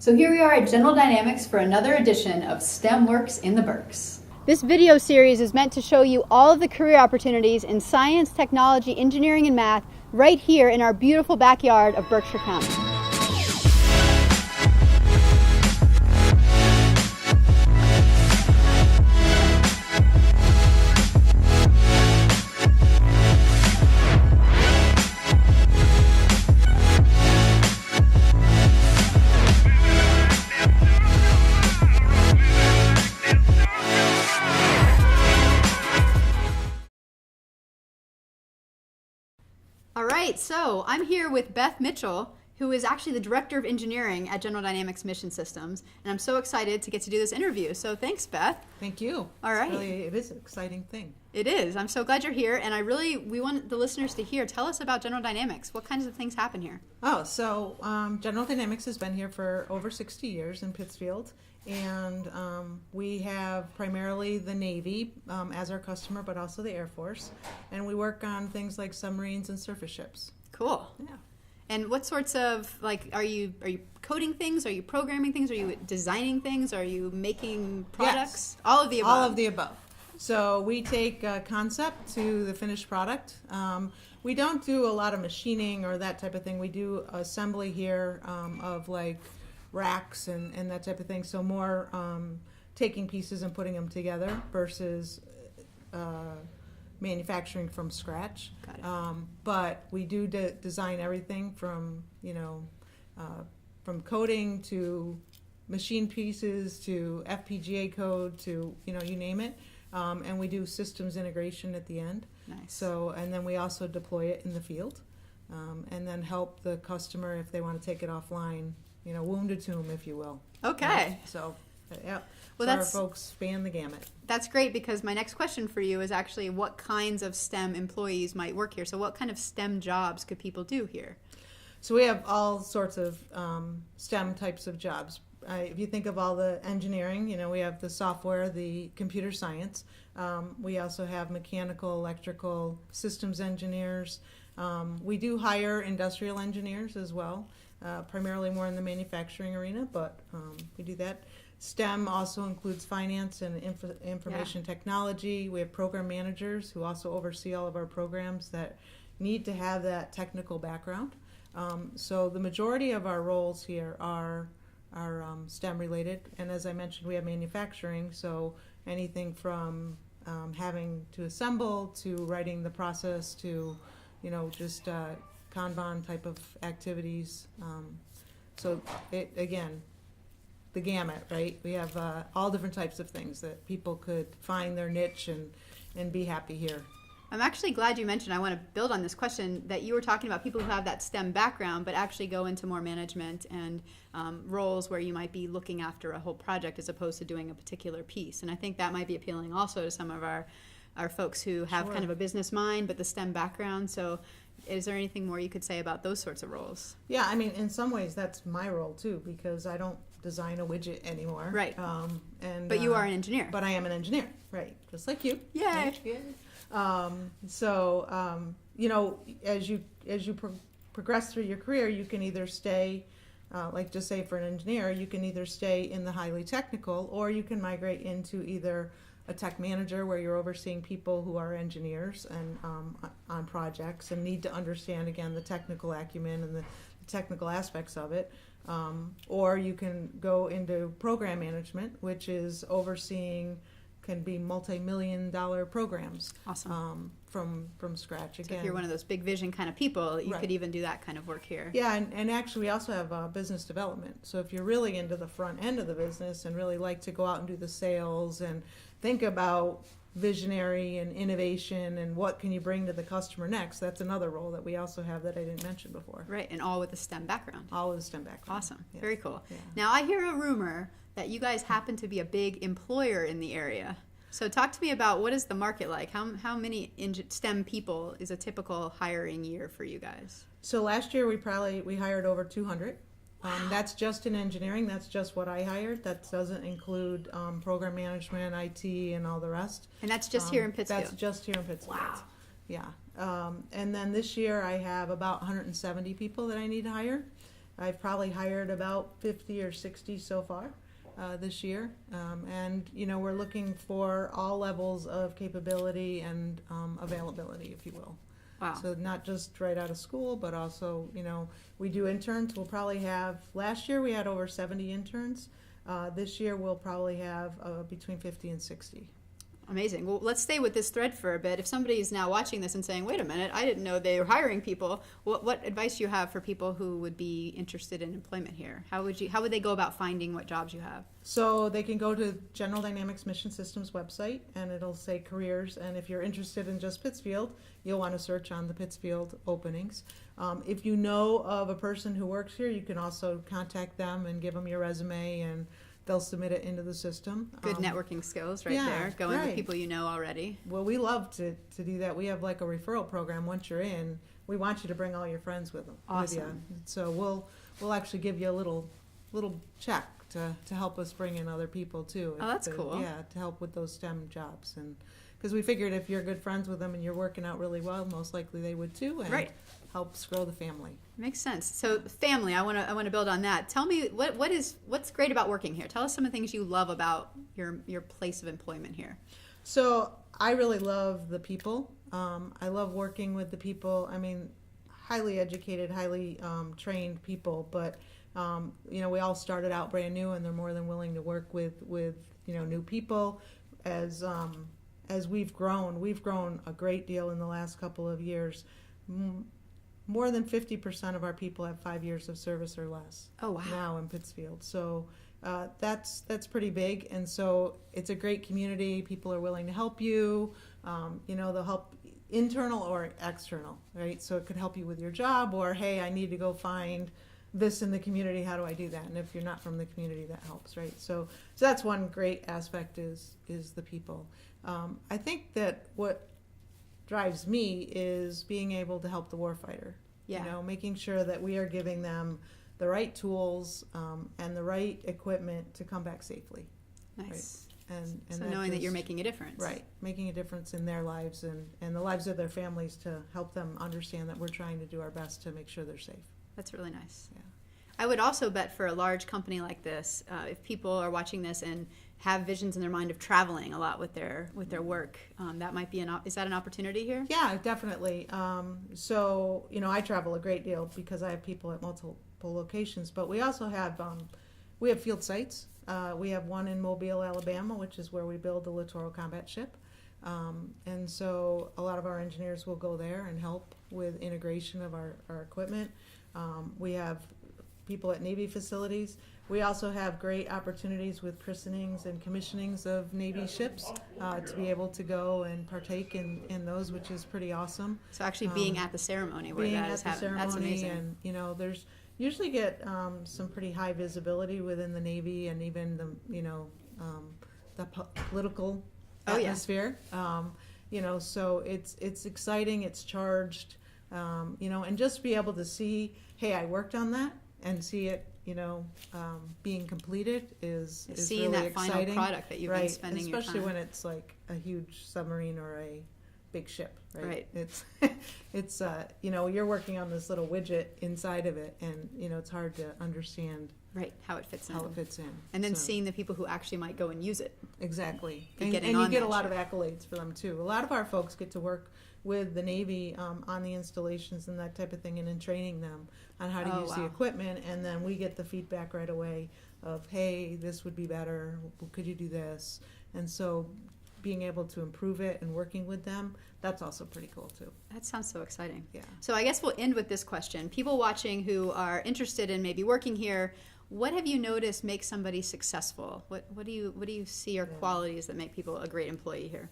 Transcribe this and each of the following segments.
So here we are at General Dynamics for another edition of STEM Works in the Berks. This video series is meant to show you all of the career opportunities in science, technology, engineering, and math right here in our beautiful backyard of Berkshire County. All right, so I'm here with Beth Mitchell, who is actually the Director of Engineering at General Dynamics Mission Systems, and I'm so excited to get to do this interview. So thanks, Beth. Thank you. All right. It is an exciting thing. It is. I'm so glad you're here, and we want the listeners to hear. Tell us about General Dynamics. What kinds of things happen here? General Dynamics has been here for over 60 years in Pittsfield, and we have primarily the Navy as our customer, but also the Air Force, and we work on things like submarines and surface ships. Cool. Yeah. And what sorts of, are you coding things? Are you programming things? Are you designing things? Are you making products? Yes. All of the above. All of the above. So we take a concept to the finished product. We don't do a lot of machining or that type of thing. We do assembly here of like racks and that type of thing. So more taking pieces and putting them together versus manufacturing from scratch. Got it. But we do design everything from from coding to machine pieces to FPGA code to you name it. And we do systems integration at the end. Nice. So, and then we also deploy it in the field, and then help the customer if they want to take it offline, wounded to them, if you will. Okay. So, yeah. Well, so our folks span the gamut. That's great, because my next question for you is actually what kinds of STEM employees might work here. So what kind of STEM jobs could people do here? So we have all sorts of STEM types of jobs. If you think of all the engineering, we have the software, the computer science. We also have mechanical, electrical, systems engineers. We do hire industrial engineers as well, primarily more in the manufacturing arena, but we do that. STEM also includes finance and information technology. We have program managers who also oversee all of our programs that need to have that technical background. So the majority of our roles here are STEM related, and as I mentioned, we have manufacturing, so anything from having to assemble to writing the process to just Kanban type of activities. So it, again, the gamut, right? We have all different types of things that people could find their niche and be happy here. I'm actually glad you mentioned, I want to build on this question, that you were talking about people who have that STEM background but actually go into more management and roles where you might be looking after a whole project as opposed to doing a particular piece. And I think that might be appealing also to some of our folks who have kind of a business mind but the STEM background. So is there anything more you could say about those sorts of roles? Yeah, I mean, in some ways that's my role too, because I don't design a widget anymore. Right. But you are an engineer. But I am an engineer, right? Just like you. Yay. Right? As you progress through your career, you can either stay, like just say for an engineer, you can either stay in the highly technical, or you can migrate into either a tech manager where you're overseeing people who are engineers and on projects and need to understand, again, the technical acumen and the technical aspects of it. Or you can go into program management, which is overseeing, can be multi-million-dollar programs. Awesome. From scratch. Again, so if you're one of those big vision kind of people, you could even do that kind of work here. Yeah, and actually we also have business development. So if you're really into the front end of the business and really like to go out and do the sales and think about visionary and innovation and what can you bring to the customer next, that's another role that we also have that I didn't mention before. Right, and all with a STEM background. All with a STEM background. Awesome. Yes. Very cool. Yeah. Now I hear a rumor that you guys happen to be a big employer in the area. So talk to me about, what is the market like? How many STEM people is a typical hiring year for you guys? So last year we hired over 200. That's just in engineering. That's just what I hired. That doesn't include program management, IT, and all the rest. And that's just here in Pittsfield? That's just here in Pittsfield. Wow. Yeah. And then this year I have about 170 people that I need to hire. I've probably hired about 50 or 60 so far this year. And, we're looking for all levels of capability and availability, if you will. Wow. So not just right out of school, but also, we do interns. We'll probably have, last year we had over 70 interns. This year we'll probably have between 50 and 60. Amazing. Well, let's stay with this thread for a bit. If somebody is now watching this and saying, wait a minute, I didn't know they were hiring people, what advice do you have for people who would be interested in employment here? How would they go about finding what jobs you have? So they can go to General Dynamics Mission Systems website, and it'll say careers. And if you're interested in just Pittsfield, you'll want to search on the Pittsfield openings. If you know of a person who works here, you can also contact them and give them your resume, and they'll submit it into the system. Good networking skills right yeah, there, going right. with people you know already. Well, we love to do that. We have like a referral program. Once you're in, we want you to bring all your friends with them. Awesome. With you. So we'll actually give you a little check to help us bring in other people too. Oh, that's cool. Yeah, to help with those STEM jobs. And because we figured if you're good friends with them and you're working out really well, most likely they would too, and right. helps grow the family. Makes sense. So family, I want to build on that. Tell me what's great about working here. Tell us some of the things you love about your place of employment here. So I really love the people. I love working with the people. I mean, highly educated, highly trained people, but we all started out brand new, and they're more than willing to work with new people. As we've grown a great deal in the last couple of years. More than 50% of our people have 5 years of service or less. Oh, wow. Now in Pittsfield. So that's pretty big, and so it's a great community. People are willing to help you. They'll help internal or external, right? So it could help you with your job, or hey, I need to go find this in the community. How do I do that? And if you're not from the community, that helps, right? So that's one great aspect is the people. I think that what drives me is being able to help the warfighter. Yeah. Making sure that we are giving them the right tools and the right equipment to come back safely. Nice. Right? And so knowing that you're making a difference. Right. Making a difference in their lives and the lives of their families, to help them understand that we're trying to do our best to make sure they're safe. That's really nice. Yeah. I would also bet for a large company like this, if people are watching this and have visions in their mind of traveling a lot with their work, that might be is that an opportunity here? Yeah, definitely. So I travel a great deal because I have people at multiple locations, but we also have field sites. We have one in Mobile, Alabama, which is where we build the Littoral Combat Ship, and so a lot of our engineers will go there and help with integration of our equipment. We have people at Navy facilities. We also have great opportunities with christenings and commissionings of Navy ships to be able to go and partake in those, which is pretty awesome. So actually being at the ceremony where that is happening, that's amazing. And there's usually get some pretty high visibility within the Navy, and even the political atmosphere. So it's exciting, it's charged, and just be able to see, hey, I worked on that, and see it, being completed is seeing really that exciting. Final product that you've been spending your time. Especially when it's like a huge submarine or a big ship, right? Right. It's you're working on this little widget inside of it, and it's hard to understand right how it fits in. And then seeing the people who actually might go and use it. Exactly. And you get a lot of accolades for them too. A lot of our folks get to work with the Navy on the installations and that type of thing, and in training them on how to use the equipment, and then we get the feedback right away of, hey, this would be better, could you do this? And so being able to improve it and working with them, that's also pretty cool too. That sounds so exciting. Yeah. So I guess we'll end with this question. People watching who are interested in maybe working here, what have you noticed makes somebody successful? What do you see are qualities that make people a great employee here?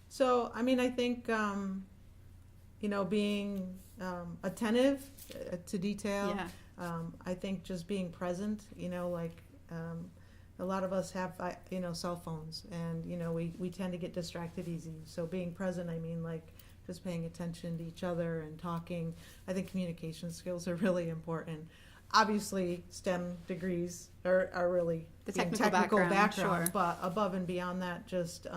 So I think being attentive to detail. Yeah. I think just being present. A lot of us have cell phones, and we tend to get distracted easy. So being present, just paying attention to each other and talking. I think communication skills are really important. Obviously, STEM degrees are really the technical background, sure. But above and beyond that, just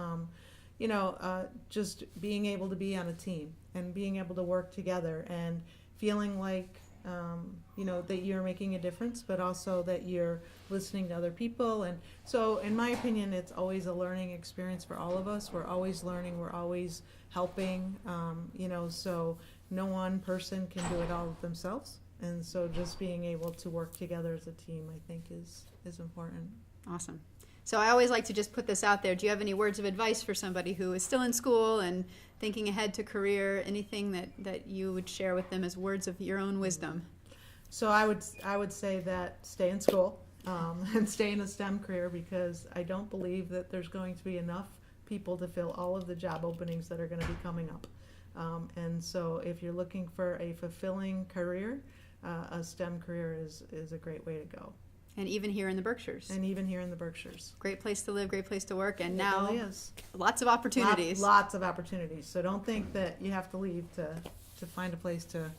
just being able to be on a team and being able to work together and feeling like that you're making a difference, but also that you're listening to other people. And so, in my opinion, it's always a learning experience for all of us. We're always learning, we're always helping, so no one person can do it all themselves. And so just being able to work together as a team, I think, is important. Awesome. So I always like to just put this out there. Do you have any words of advice for somebody who is still in school and thinking ahead to career? Anything that you would share with them as words of your own wisdom? So I would say that stay in school and stay in a STEM career, because I don't believe that there's going to be enough people to fill all of the job openings that are going to be coming up. And so if you're looking for a fulfilling career, a STEM career is a great way to go. And even here in the Berkshires. And even here in the Berkshires. Great place to live, great place to work, and It now really is. lots of opportunities. Lots of opportunities. So don't think that you have to leave to find a place to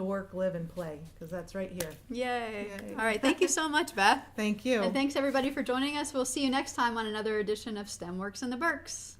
work, live, and play, because that's right here. Yay. Yay. All right, thank you so much, Beth. Thank you. And thanks everybody for joining us. We'll see you next time on another edition of STEM Works in the Berks.